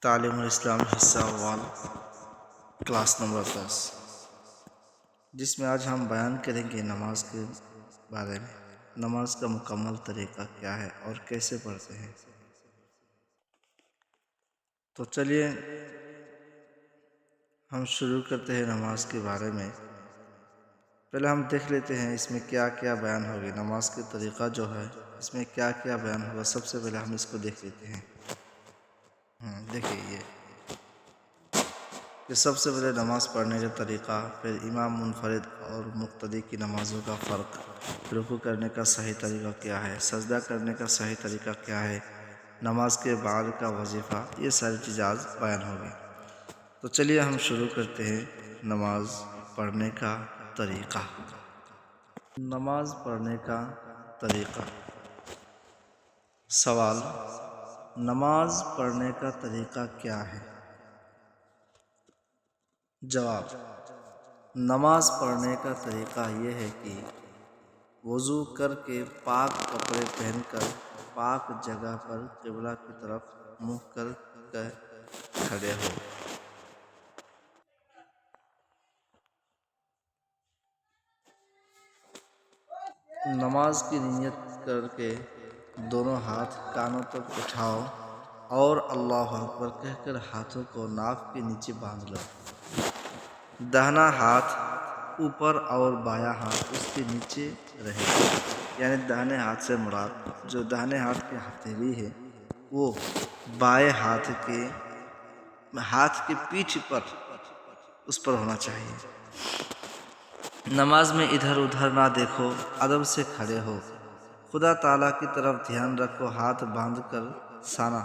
تعلیم الاسلام حصہ اول کلاس نمبر 10، جس میں آج ہم بیان کریں گے نماز کے بارے میں۔ نماز کا مکمل طریقہ کیا ہے اور کیسے پڑھتے ہیں؟ تو چلیے ہم شروع کرتے ہیں نماز کے بارے میں۔ پہلے ہم دیکھ لیتے ہیں اس میں کیا کیا بیان ہوگی۔ نماز کے طریقہ جو ہے اس میں کیا کیا بیان ہوگا، سب سے پہلے ہم اس کو دیکھ لیتے ہیں۔ دیکھیے یہ کہ سب سے پہلے نماز پڑھنے کا طریقہ، پھر امام منفرد اور مقتدی کی نمازوں کا فرق، رکوع کرنے کا صحیح طریقہ کیا ہے، سجدہ کرنے کا صحیح طریقہ کیا ہے، نماز کے بعد کا وظیفہ، یہ ساری چیزیں آج بیان ہوگی۔ تو چلیے ہم شروع کرتے ہیں نماز پڑھنے کا طریقہ۔ نماز پڑھنے کا طریقہ۔ سوال: نماز پڑھنے کا طریقہ کیا ہے؟ جواب: نماز پڑھنے کا طریقہ یہ ہے کہ وضو کر کے پاک کپڑے پہن کر پاک جگہ پر قبلہ کی طرف منہ کر کے کھڑے ہو۔ نماز کی نیت کر کے دونوں ہاتھ کانوں تک اٹھاؤ اور اللہ اکبر کہہ کر ہاتھوں کو ناک کے نیچے باندھ لو۔ داہنا ہاتھ اوپر اور بایاں ہاتھ اس کے نیچے رہے، یعنی داہنے ہاتھ سے مراد جو داہنے ہاتھ کی ہتھیلی ہے وہ بائیں ہاتھ کی پیٹھ پر اس پر ہونا چاہیے۔ نماز میں ادھر ادھر نہ دیکھو، ادب سے کھڑے ہو، خدا تعالیٰ کی طرف دھیان رکھو، ہاتھ باندھ کر ثنا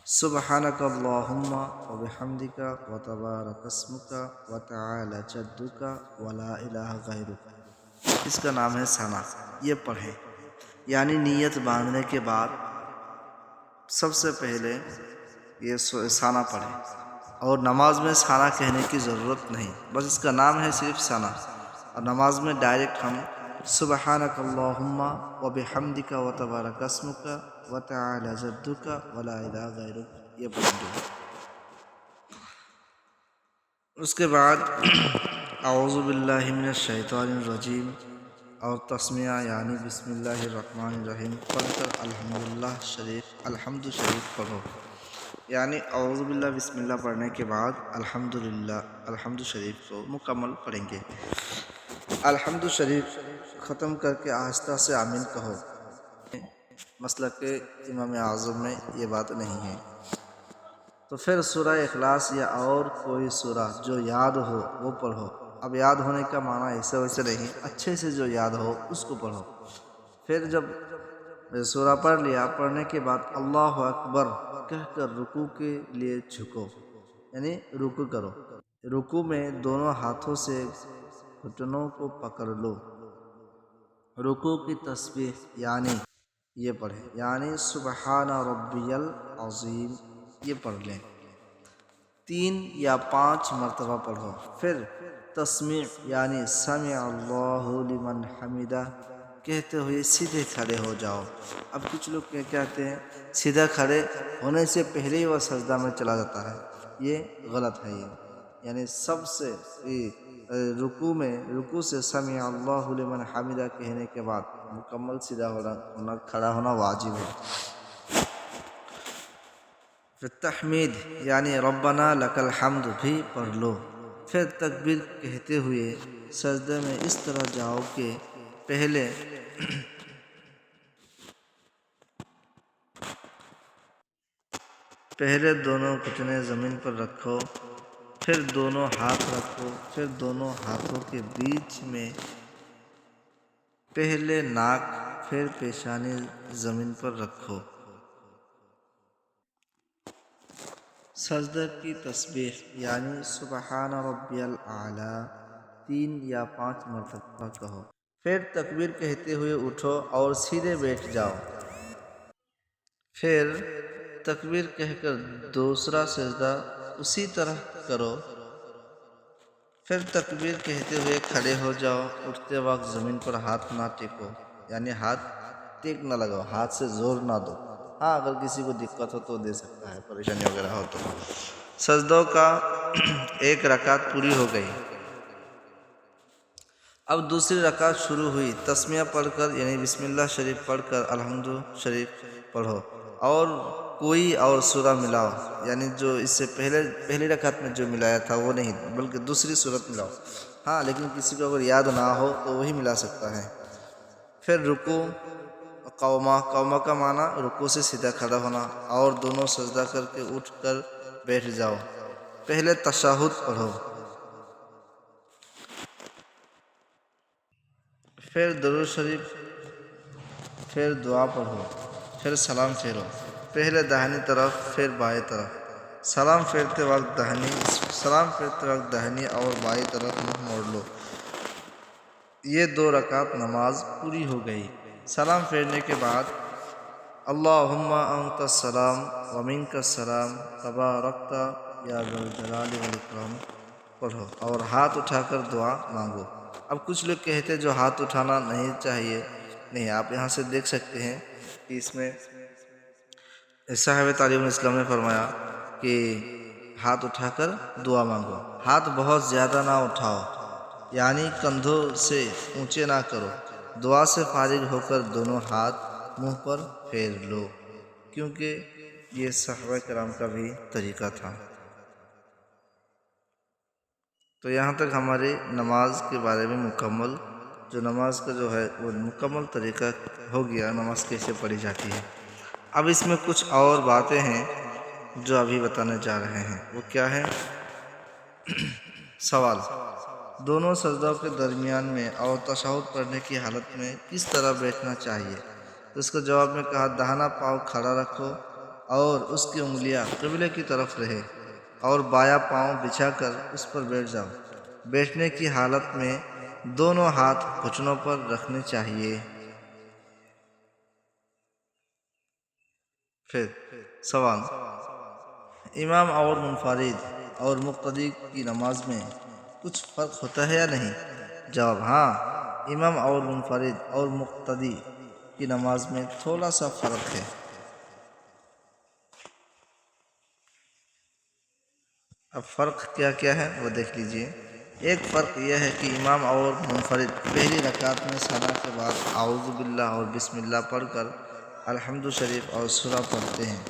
سبحانک اللہم وبحمدک وتبارک اسمک وتعالی جدک ولا الہ غیرک، اس کا نام ہے ثنا، یہ پڑھیں۔ یعنی نیت باندھنے کے بعد سب سے پہلے یہ ثنا پڑھیں، اور نماز میں ثنا کہنے کی ضرورت نہیں، بس اس کا نام ہے صرف ثنا۔ اور نماز میں ڈائریکٹ ہم سبحانک اللہم وبحمدک وتبارک اسمک وتعالی جدک ولا الہ غیرک یہ پڑھیں گے۔ اس کے بعد اعوذ باللہ من الشیطان الرجیم اور تسمیہ یعنی بسم اللہ الرحمن الرحیم پڑھ کر الحمد شریف پڑھو۔ یعنی اعوذ باللہ بسم اللہ پڑھنے کے بعد الحمد شریف کو مکمل پڑھیں گے۔ الحمد شریف ختم کر کے آہستہ سے آمین کہو۔ مسلک امام اعظم میں یہ بات نہیں ہے۔ تو پھر سورہ اخلاص یا اور کوئی سورہ جو یاد ہو وہ پڑھو۔ اب یاد ہونے کا معنی ایسے ویسے نہیں، اچھے سے جو یاد ہو اس کو پڑھو۔ پھر جب سورہ پڑھ لیا، پڑھنے کے بعد اللہ اکبر کہہ کر رکوع کے لیے جھکو، یعنی رکوع کرو۔ رکوع میں دونوں ہاتھوں سے گھٹنوں کو پکڑ لو۔ رکوع کی تسبیح یعنی یہ پڑھیں، یعنی سبحان ربی العظیم یہ پڑھ لیں، 3 یا 5 مرتبہ پڑھو۔ پھر تسمیع یعنی سمع اللہ لمن حمدہ کہتے ہوئے سیدھے کھڑے ہو جاؤ۔ اب کچھ لوگ کیا کہتے ہیں سیدھا کھڑے ہونے سے پہلے ہی وہ سجدہ میں چلا جاتا ہے، یہ غلط ہے۔ یعنی سب سے رکوع سے سمع اللہ لمن حمدہ کہنے کے بعد مکمل سیدھا ہونا کھڑا ہونا واجب ہے۔ پھر تحمید یعنی ربنا لک الحمد بھی پڑھ لو۔ پھر تکبیر کہتے ہوئے سجدے میں اس طرح جاؤ کہ پہلے دونوں گھٹنے زمین پر رکھو، پھر دونوں ہاتھ رکھو، پھر دونوں ہاتھوں کے بیچ میں پہلے ناک پھر پیشانی زمین پر رکھو۔ سجدہ کی تسبیح یعنی سبحان ربی الاعلی 3 یا 5 مرتبہ کہو۔ پھر تکبیر کہتے ہوئے اٹھو اور سیدھے بیٹھ جاؤ۔ پھر تکبیر کہہ کر دوسرا سجدہ اسی طرح کرو۔ پھر تکبیر کہتے ہوئے کھڑے ہو جاؤ۔ اٹھتے وقت زمین پر ہاتھ نہ ٹیکو، یعنی ہاتھ ٹیک نہ لگاؤ، ہاتھ سے زور نہ دو، ہاں اگر کسی کو دقت ہو تو دے سکتا ہے، پریشانی وغیرہ ہو تو۔ سجدوں کا ایک رکعت پوری ہو گئی، اب دوسری رکعت شروع ہوئی، تسمیہ پڑھ کر یعنی بسم اللہ شریف پڑھ کر الحمد شریف پڑھو اور کوئی اور سورہ ملاؤ، یعنی جو اس سے پہلی رکعت میں جو ملایا تھا وہ نہیں بلکہ دوسری سورت ملاؤ۔ ہاں لیکن کسی کو اگر یاد نہ ہو تو وہی ملا سکتا ہے۔ پھر رکوع قومہ کا معنی رکوع سے سیدھا کھڑا ہونا، اور دونوں سجدہ کر کے اٹھ کر بیٹھ جاؤ۔ پہلے تشہد پڑھو، پھر درود شریف، پھر دعا پڑھو، پھر سلام پھیرو، پہلے داہنی طرف پھر بائیں طرف۔ سلام پھیرتے وقت داہنی اور بائیں طرف منہ موڑ لو۔ یہ 2 رکعت نماز پوری ہو گئی۔ سلام پھیرنے کے بعد اللہم انت السلام ومنک السلام تبارکت یا ذا الجلال والاکرام پڑھو اور ہاتھ اٹھا کر دعا مانگو۔ اب کچھ لوگ کہتے جو ہاتھ اٹھانا نہیں چاہیے، نہیں، آپ یہاں سے دیکھ سکتے ہیں کہ اس میں صاحب تعلیم اسلام نے فرمایا کہ ہاتھ اٹھا کر دعا مانگو۔ ہاتھ بہت زیادہ نہ اٹھاؤ، یعنی کندھوں سے اونچے نہ کرو۔ دعا سے فارغ ہو کر دونوں ہاتھ منہ پر پھیر لو، کیونکہ یہ صحابہ کرام کا بھی طریقہ تھا۔ تو یہاں تک ہماری نماز کے بارے میں مکمل نماز کا جو ہے وہ مکمل طریقہ ہو گیا، نماز کیسے پڑھی جاتی ہے۔ اب اس میں کچھ اور باتیں ہیں جو ابھی بتانے جا رہے ہیں، وہ کیا ہے؟ سوال: دونوں سجدوں کے درمیان میں اور تشہد پڑھنے کی حالت میں کس طرح بیٹھنا چاہیے؟ تو اس کے جواب میں کہا داہنا پاؤں کھڑا رکھو اور اس کی انگلیاں قبلے کی طرف رہے، اور بایاں پاؤں بچھا کر اس پر بیٹھ جاؤ۔ بیٹھنے کی حالت میں دونوں ہاتھ گھٹنوں پر رکھنے چاہیے۔ پھر سوال: امام اور منفرد اور مقتدی کی نماز میں کچھ فرق ہوتا ہے یا نہیں؟ جواب: ہاں، امام اور منفرد اور مقتدی کی نماز میں تھوڑا سا فرق ہے۔ اب فرق کیا کیا ہے وہ دیکھ لیجئے۔ ایک فرق یہ ہے کہ امام اور منفرد پہلی رکعت میں ثنا کے بعد اعوذ باللہ اور بسم اللہ پڑھ کر الحمد شریف اور سورہ پڑھتے ہیں،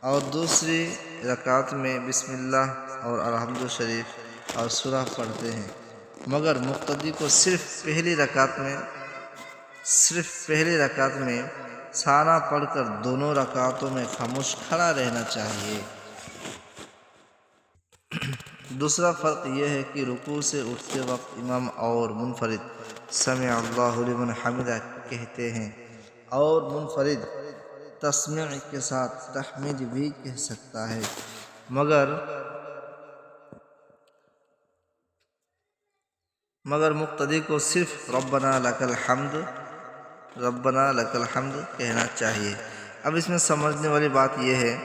اور دوسری رکعت میں بسم اللہ اور الحمد شریف اور سورہ پڑھتے ہیں، مگر مقتدی کو صرف پہلی رکعت میں ثنا پڑھ کر دونوں رکعتوں میں خاموش کھڑا رہنا چاہیے۔ دوسرا فرق یہ ہے کہ رکوع سے اٹھتے وقت امام اور منفرد سمع اللہ لمن حمدہ کہتے ہیں، اور منفرد تسمیع کے ساتھ تحمید بھی کہہ سکتا ہے، مگر مقتدی کو صرف ربنا لک الحمد کہنا چاہیے۔ اب اس میں سمجھنے والی بات یہ ہے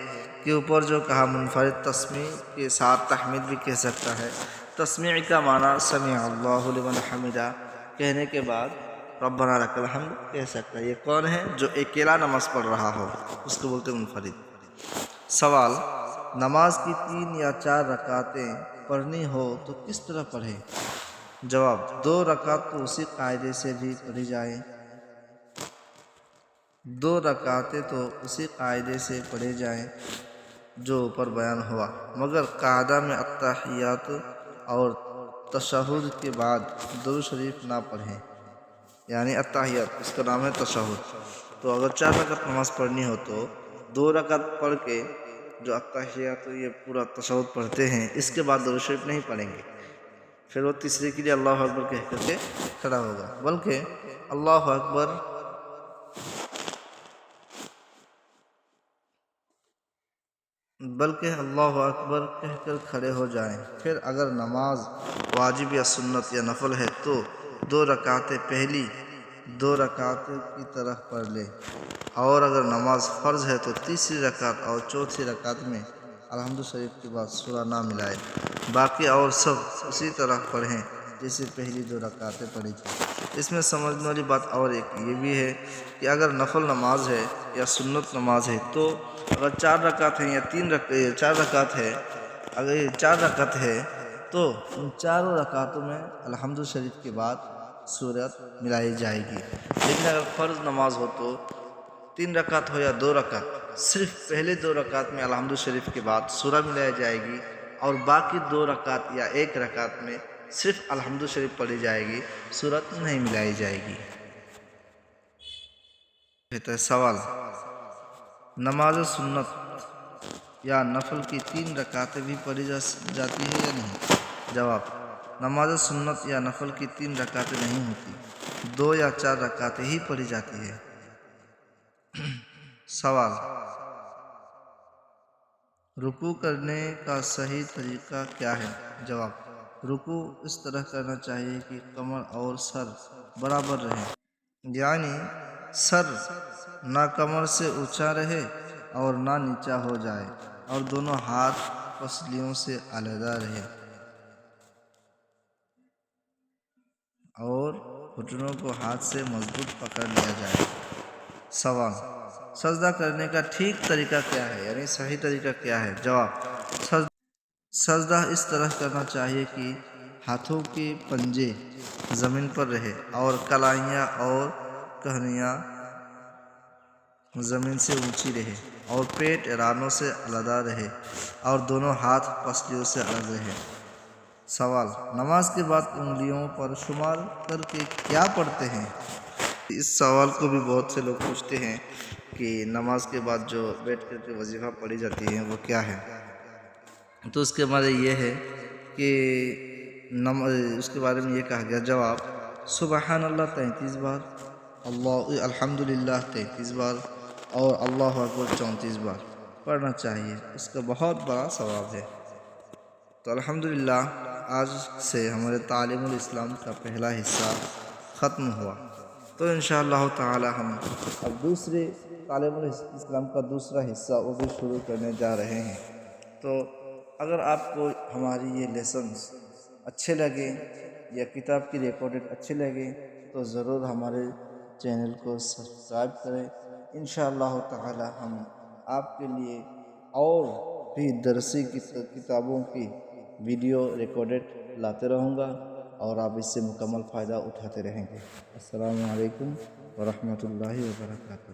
کہ اوپر جو کہا منفرد تسمیع کے ساتھ تحمید بھی کہہ سکتا ہے۔ تسمیع کا معنی سمع اللہ لمن حمدہ کہنے کے بعد ربنا لک الحمد کہہ سکتا ہے۔ یہ کون ہے؟ جو اکیلا نماز پڑھ رہا ہو، اس کو بولتے منفرد۔ سوال: نماز کی 3 یا 4 رکعتیں پڑھنی ہو تو کس طرح پڑھیں؟ جواب: 2 رکعت تو اسی قاعدے سے بھی پڑھی جائیں، 2 رکعتیں تو اسی قاعدے سے پڑھے جائیں جو اوپر بیان ہوا، مگر قاعدہ میں التحیات اور تشہد کے بعد درود شریف نہ پڑھیں، یعنی التحیات اس کا نام ہے تشہد۔ تو اگر 4 رکعت نماز پڑھنی ہو تو 2 رکعت پڑھ کے جو التحیات یہ پورا تشہد پڑھتے ہیں، اس کے بعد درود شریف نہیں پڑھیں گے، پھر وہ تیسرے کے لیے اللہ اکبر کہہ کر کے کھڑا ہوگا، بلکہ اللہ اکبر کہہ کر کھڑے ہو جائیں۔ پھر اگر نماز واجب یا سنت یا نفل ہے تو 2 رکعتیں پہلی 2 رکعتیں کی طرح پڑھ لیں، اور اگر نماز فرض ہے تو تیسری رکعت اور چوتھی رکعت میں الحمد شریف کے بعد سورہ نہ ملائیں، باقی اور سب اسی طرح پڑھیں جیسے پہلی 2 رکعتیں پڑھی تھیں۔ اس میں سمجھنے والی بات اور ایک یہ بھی ہے کہ اگر نفل نماز ہے یا سنت نماز ہے تو اگر 4 رکعت ہیں یا 4 رکعت ہے، اگر یہ 4 رکعت ہے تو ان چاروں رکعتوں میں الحمد شریف کے بعد سورت ملائی جائے گی۔ لیکن اگر فرض نماز ہو تو 3 رکعت ہو یا 2 رکعت، صرف پہلے 2 رکعت میں الحمد شریف کے بعد سورہ ملائی جائے گی، اور باقی 2 رکعت یا 1 رکعت میں صرف الحمد شریف پڑھی جائے گی، سورت نہیں ملائی جائے گی۔ کہتا ہے سوال، نماز سنت یا نفل کی 3 رکعتیں بھی پڑھی جاتی ہے یا نہیں؟ جواب، نماز سنت یا نفل کی 3 رکعتیں نہیں ہوتی، 2 یا 4 رکعتیں ہی پڑھی جاتی ہے۔ سوال، رکوع کرنے کا صحیح طریقہ کیا ہے؟ جواب، رکوع اس طرح کرنا چاہیے کہ کمر اور سر برابر رہے، یعنی سر نہ کمر سے اونچا رہے اور نہ نیچا ہو جائے، اور دونوں ہاتھ پسلیوں سے علیحدہ رہے، اور گھٹنوں کو ہاتھ سے مضبوط پکڑ لیا جائے۔ سوال، سجدہ کرنے کا ٹھیک طریقہ کیا ہے، یعنی صحیح طریقہ کیا ہے؟ جواب، سجدہ اس طرح کرنا چاہیے کہ ہاتھوں کے پنجے زمین پر رہے اور کلائیاں اور کہنیاں زمین سے اونچی رہے، اور پیٹ رانوں سے علیحدہ رہے، اور دونوں ہاتھ پسلیوں سے الگ رہے۔ سوال، نماز کے بعد انگلیوں پر شمار کر کے کیا پڑھتے ہیں؟ اس سوال کو بھی بہت سے لوگ پوچھتے ہیں کہ نماز کے بعد جو بیٹھ کر کے وظیفہ پڑھی جاتی ہے وہ کیا ہے؟ تو اس کے بارے یہ ہے کہ اس کے بارے میں یہ کہا گیا، جواب، سبحان اللہ 33 بار، الحمدللہ 33 بار، اور اللہ اکبر 34 بار پڑھنا چاہیے، اس کا بہت بڑا ثواب ہے۔ تو الحمدللہ آج سے ہمارے تعلیم الاسلام کا پہلا حصہ ختم ہوا، تو انشاءاللہ تعالی ہم اب دوسرے تعلیم الاسلام کا دوسرا حصہ وہ بھی شروع کرنے جا رہے ہیں۔ تو اگر آپ کو ہماری یہ لیسنز اچھے لگے یا کتاب کی ریکارڈڈ اچھے لگے تو ضرور ہمارے چینل کو سبسکرائب کریں۔ انشاءاللہ تعالی ہم آپ کے لیے اور بھی درسی کتابوں کی ویڈیو ریکارڈڈ لاتے رہوں گا، اور آپ اس سے مکمل فائدہ اٹھاتے رہیں گے۔ السلام علیکم ورحمۃ اللہ وبرکاتہ۔